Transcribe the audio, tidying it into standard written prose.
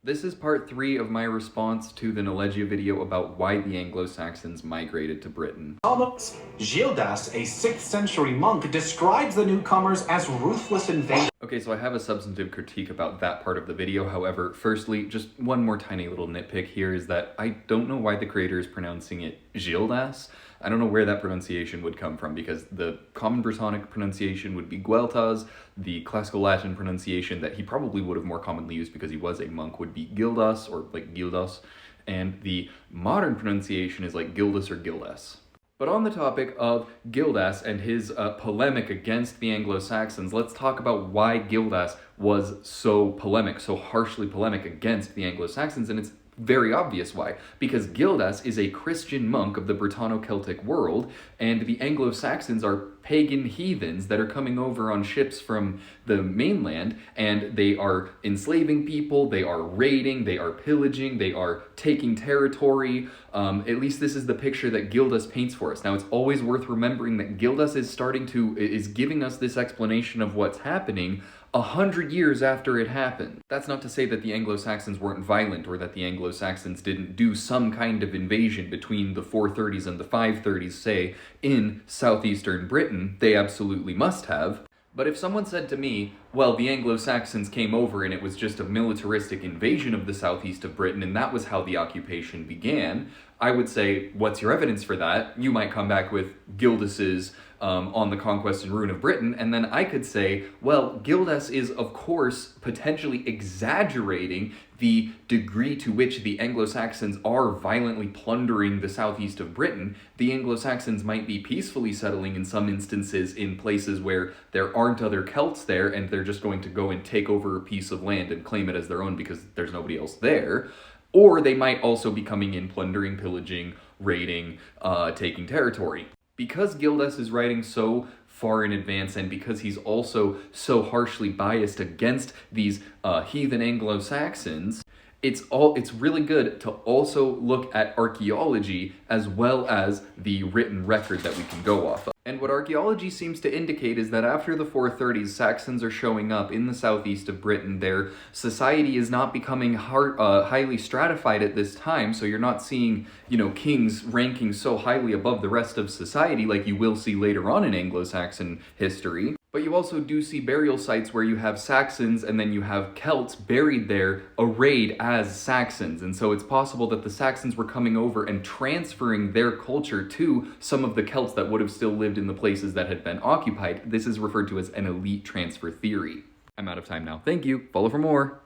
This is part 3 of my response to the Knowledgia video about why the Anglo-Saxons migrated to Britain. Thomas Gildas, a 6th century monk, describes the newcomers as ruthless invaders. Okay, so I have a substantive critique about that part of the video. However, firstly, just one more tiny little nitpick here is that I don't know why the creator is pronouncing it Gildas. I don't know where that pronunciation would come from, because the common Brittonic pronunciation would be Gueltas, the classical Latin pronunciation that he probably would have more commonly used because he was a monk would be Gildas, or like Gildas, and the modern pronunciation is like Gildas or Gildas. But on the topic of Gildas and his polemic against the Anglo-Saxons, let's talk about why Gildas was so polemic, so harshly polemic against the Anglo-Saxons, and it's very obvious why. Because Gildas is a Christian monk of the Brittano-Celtic world, and the Anglo-Saxons are pagan heathens that are coming over on ships from the mainland, and they are enslaving people, they are raiding, they are pillaging, they are taking territory. At least this is the picture that Gildas paints for us. Now, it's always worth remembering that Gildas is giving us this explanation of what's happening 100 years after it happened. That's not to say that the Anglo-Saxons weren't violent or that the Anglo-Saxons didn't do some kind of invasion between the 430s and the 530s, say, in southeastern Britain. They absolutely must have. But if someone said to me, well, the Anglo-Saxons came over and it was just a militaristic invasion of the southeast of Britain and that was how the occupation began, I would say, what's your evidence for that? You might come back with Gildas's On the Conquest and Ruin of Britain, and then I could say, well, Gildas is, of course, potentially exaggerating the degree to which the Anglo-Saxons are violently plundering the southeast of Britain. The Anglo-Saxons might be peacefully settling in some instances in places where there aren't other Celts there, and they're just going to go and take over a piece of land and claim it as their own because there's nobody else there. Or they might also be coming in, plundering, pillaging, raiding, taking territory. Because Gildas is writing so far in advance, and because he's also so harshly biased against these heathen Anglo-Saxons, it's really good to also look at archaeology as well as the written record that we can go off of. And what archaeology seems to indicate is that after the 430s, Saxons are showing up in the southeast of Britain. Their society is not becoming highly stratified at this time, so you're not seeing, kings ranking so highly above the rest of society like you will see later on in Anglo-Saxon history. But you also do see burial sites where you have Saxons and then you have Celts buried there, arrayed as Saxons. And so it's possible that the Saxons were coming over and transferring their culture to some of the Celts that would have still lived in the places that had been occupied. This is referred to as an elite transfer theory. I'm out of time now. Thank you. Follow for more.